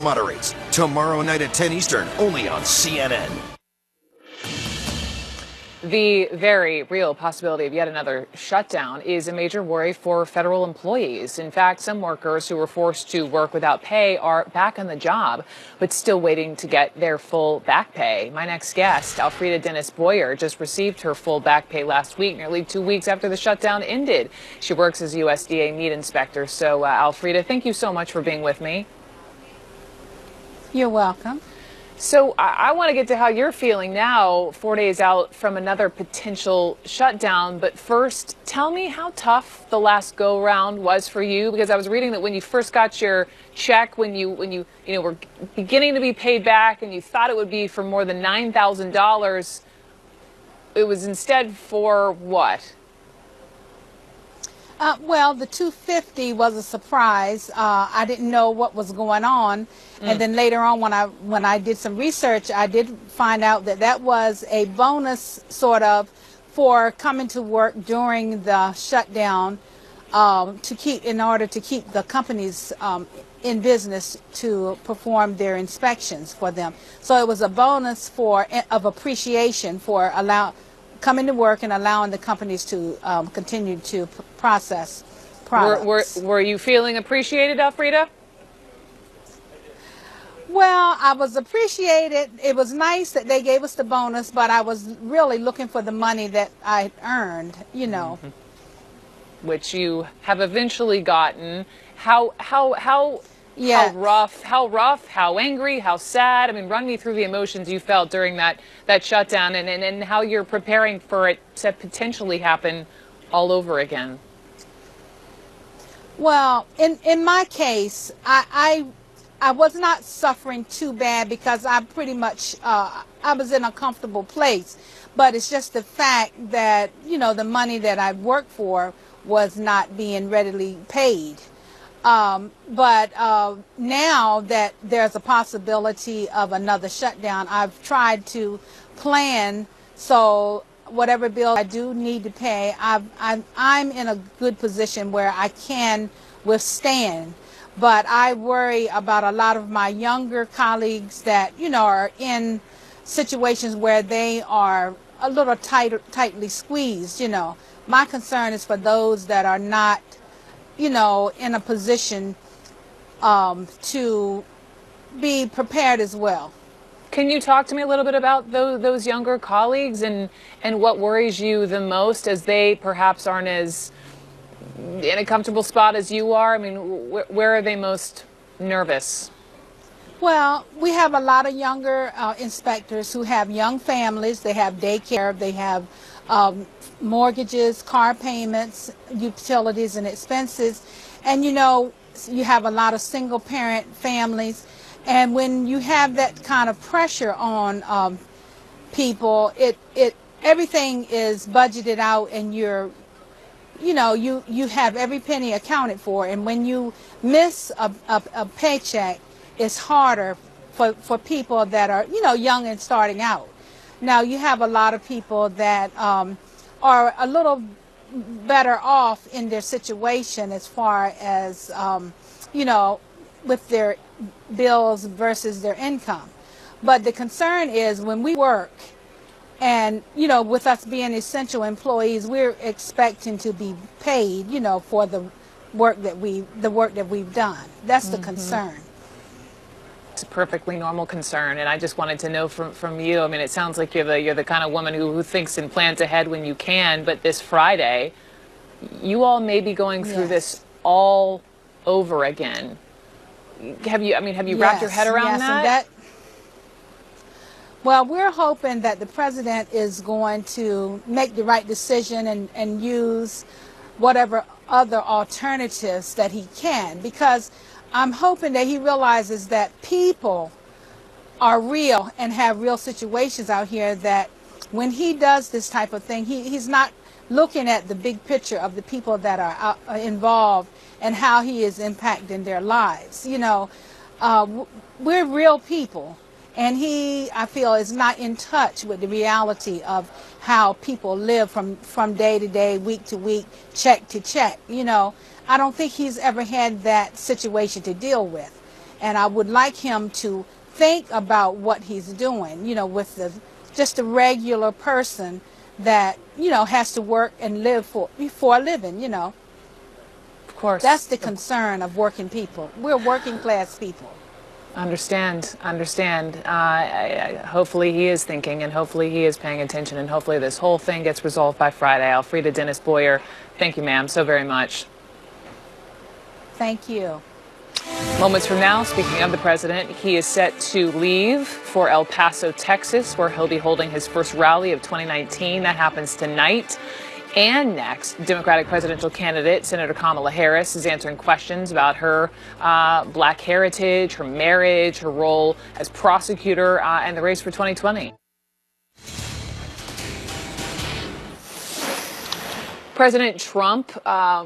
Moderates tomorrow night at 10 Eastern, only on CNN. The very real possibility of yet another shutdown is a major worry for federal employees. In fact, some workers who were forced to work without pay are back on the job, but still waiting to get their full back pay. My next guest, Alfreda Dennis Boyer, just received her full back pay last week, nearly 2 weeks after the shutdown ended. She works as USDA meat inspector. So, Alfreda, thank you so much for being with me. You're welcome. So I want to get to how you're feeling now, 4 days out from another potential shutdown. But first, tell me how tough the last go round was for you, because I was reading that when you first got your check, when you were beginning to be paid back, and you thought it would be for more than $9,000, it was instead for what? Well, the $250 was a surprise. I didn't know what was going on, and then later on, when I did some research, I did find out that that was a bonus, sort of, for coming to work during the shutdown, in order to keep the companies in business to perform their inspections for them. So it was a bonus of appreciation for coming to work and allowing the companies to continue to process products. Were you feeling appreciated, Alfreda? Well, I was appreciated. It was nice that they gave us the bonus, but I was really looking for the money that I earned, Which you have eventually gotten. Yes. How rough, how angry, how sad? I mean, run me through the emotions you felt during that shutdown, and how you're preparing for it to potentially happen all over again. Well, in my case, I was not suffering too bad, because I pretty much, I was in a comfortable place. But it's just the fact that, the money that I worked for was not being readily paid. But now that there's a possibility of another shutdown, I've tried to plan so whatever bill I do need to pay, I'm in a good position where I can withstand. But I worry about a lot of my younger colleagues that, are in situations where they are a little tightly squeezed, My concern is for those that are not, in a position to be prepared as well. Can you talk to me a little bit about those younger colleagues and what worries you the most, as they perhaps aren't as in a comfortable spot as you are? I mean, where are they most nervous? Well, we have a lot of younger inspectors who have young families. They have daycare, they have mortgages, car payments, utilities and expenses. And you have a lot of single parent families. And when you have that kind of pressure on people, everything is budgeted out, and you have every penny accounted for. And when you miss a paycheck, it's harder for people that are, young and starting out. Now, you have a lot of people that are a little better off in their situation as far as, with their bills versus their income. But the concern is when we work, and, with us being essential employees, we're expecting to be paid, for the work that we've done. That's the concern. It's a perfectly normal concern, and I just wanted to know from you. I mean, it sounds like you're the kind of woman who thinks and plans ahead when you can. But this Friday, you all may be going through this all over again. Have you wrapped your head around that? Well, we're hoping that the president is going to make the right decision and use whatever other alternatives that he can, because I'm hoping that he realizes that people are real and have real situations out here, that when he does this type of thing, he's not looking at the big picture of the people that are involved and how he is impacting their lives. We're real people, and I feel, is not in touch with the reality of how people live from day to day, week to week, check to check. I don't think he's ever had that situation to deal with. And I would like him to think about what he's doing, with just a regular person that, has to work and live for a living. Of course. That's the concern of working people. We're working class people. Understand. Hopefully he is thinking, and hopefully he is paying attention, and hopefully this whole thing gets resolved by Friday. Alfreda Dennis Boyer, thank you, ma'am, so very much. Thank you. Moments from now, speaking of the president, he is set to leave for El Paso, Texas, where he'll be holding his first rally of 2019. That happens tonight. And next, Democratic presidential candidate Senator Kamala Harris is answering questions about her black heritage, her marriage, her role as prosecutor, and the race for 2020. President Trump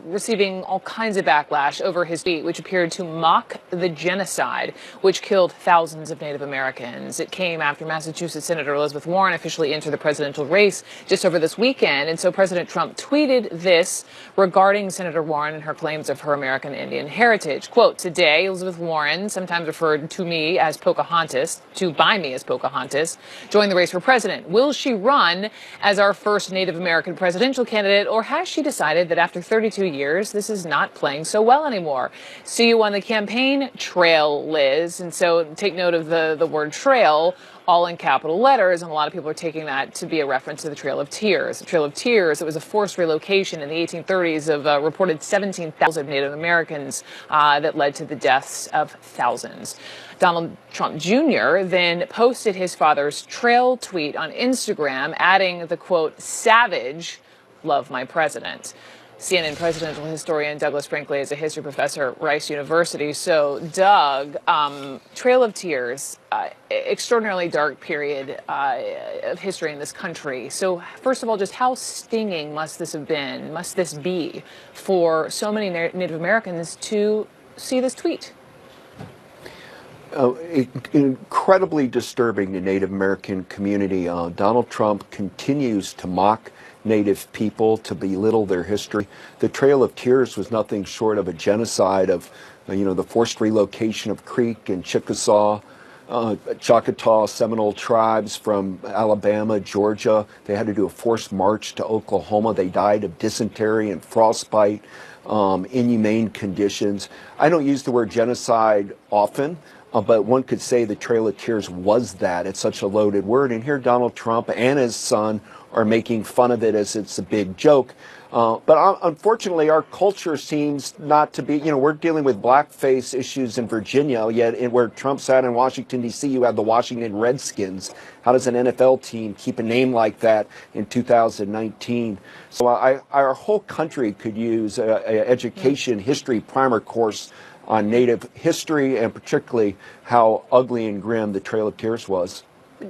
receiving all kinds of backlash over his tweet, which appeared to mock the genocide, which killed thousands of Native Americans. It came after Massachusetts Senator Elizabeth Warren officially entered the presidential race just over this weekend. And so President Trump tweeted this regarding Senator Warren and her claims of her American Indian heritage. Quote, today, Elizabeth Warren, sometimes referred to me as Pocahontas, by me as Pocahontas, joined the race for president. Will she run as our first Native American presidential candidate, or has she decided that after 32 years, this is not playing so well anymore? See you on the campaign trail, Liz. And so take note of the word trail, all in capital letters, and a lot of people are taking that to be a reference to the Trail of Tears. The Trail of Tears, it was a forced relocation in the 1830s of reported 17,000 Native Americans that led to the deaths of thousands. Donald Trump Jr. then posted his father's trail tweet on Instagram, adding the quote, savage, love my president. CNN presidential historian Douglas Brinkley is a history professor at Rice University. So, Doug, Trail of Tears, extraordinarily dark period of history in this country. So, first of all, just how stinging must this be for so many Native Americans to see this tweet? Incredibly disturbing to Native American community. Donald Trump continues to mock Native people, to belittle their history. The Trail of Tears was nothing short of a genocide of, the forced relocation of Creek and Chickasaw, Choctaw, Seminole tribes from Alabama, Georgia. They had to do a forced march to Oklahoma. They died of dysentery and frostbite, inhumane conditions. I don't use the word genocide often, but one could say the Trail of Tears was that. It's such a loaded word. And here Donald Trump and his son are making fun of it as it's a big joke. But unfortunately, our culture seems not to be, we're dealing with blackface issues in Virginia, yet where Trump sat in Washington, D.C., you have the Washington Redskins. How does an NFL team keep a name like that in 2019? So our whole country could use an education history primer course on Native history, and particularly how ugly and grim the Trail of Tears was.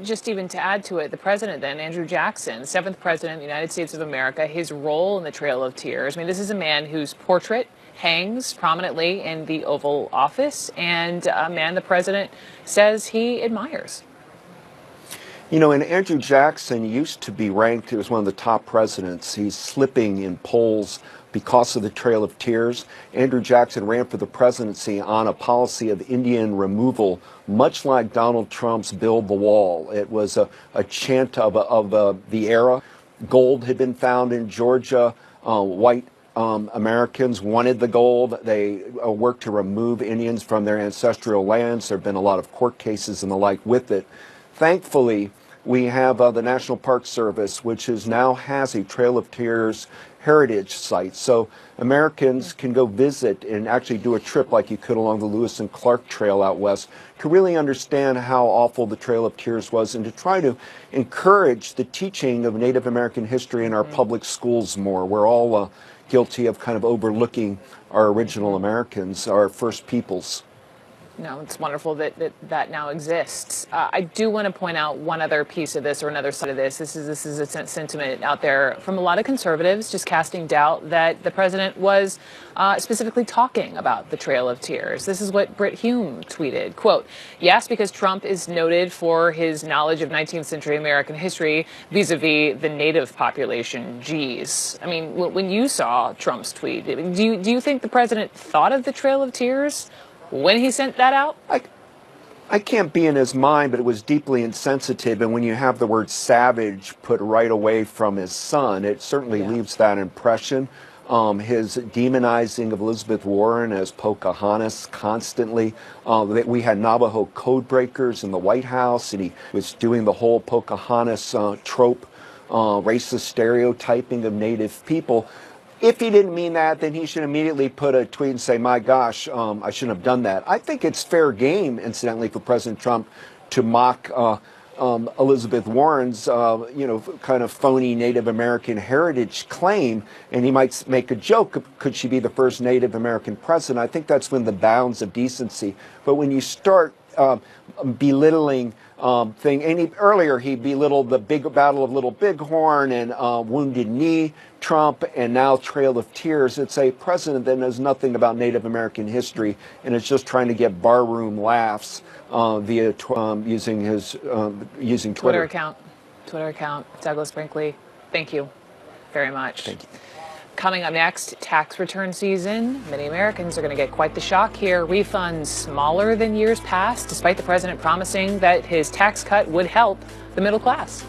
Just even to add to it, the president then, Andrew Jackson, 7th president of the United States of America, his role in the Trail of Tears. I mean, this is a man whose portrait hangs prominently in the Oval Office, and a man the president says he admires. And Andrew Jackson used to be ranked as one of the top presidents. He's slipping in polls because of the Trail of Tears. Andrew Jackson ran for the presidency on a policy of Indian removal, much like Donald Trump's Build the Wall. It was a chant of the era. Gold had been found in Georgia. White Americans wanted the gold. They worked to remove Indians from their ancestral lands. There have been a lot of court cases and the like with it. Thankfully, we have the National Park Service, which now has a Trail of Tears heritage site. So Americans can go visit and actually do a trip like you could along the Lewis and Clark Trail out west to really understand how awful the Trail of Tears was, and to try to encourage the teaching of Native American history in our public schools more. We're all guilty of kind of overlooking our original Americans, our first peoples. No, it's wonderful that now exists. I do want to point out one other piece of this, or another side of this. This is a sentiment out there from a lot of conservatives, just casting doubt that the president was specifically talking about the Trail of Tears. This is what Britt Hume tweeted, quote, yes, because Trump is noted for his knowledge of 19th century American history vis-a-vis the native population. Geez. I mean, when you saw Trump's tweet, do you think the president thought of the Trail of Tears? when he sent that out? I can't be in his mind, but it was deeply insensitive. And when you have the word savage put right away from his son, it certainly leaves that impression. His demonizing of Elizabeth Warren as Pocahontas constantly. We had Navajo code breakers in the White House, and he was doing the whole Pocahontas trope, racist stereotyping of Native people. If he didn't mean that, then he should immediately put a tweet and say, my gosh, I shouldn't have done that. I think it's fair game, incidentally, for President Trump to mock Elizabeth Warren's, kind of phony Native American heritage claim. And he might make a joke, could she be the first Native American president? I think that's when the bounds of decency. But when you start belittling earlier he belittled the big Battle of Little Bighorn and Wounded Knee Trump, and now Trail of Tears. It's a president that knows nothing about Native American history and is just trying to get barroom laughs via using Twitter account. Douglas Brinkley, thank you very much. Thank you. Coming up next, tax return season. Many Americans are going to get quite the shock here. Refunds smaller than years past, despite the president promising that his tax cut would help the middle class.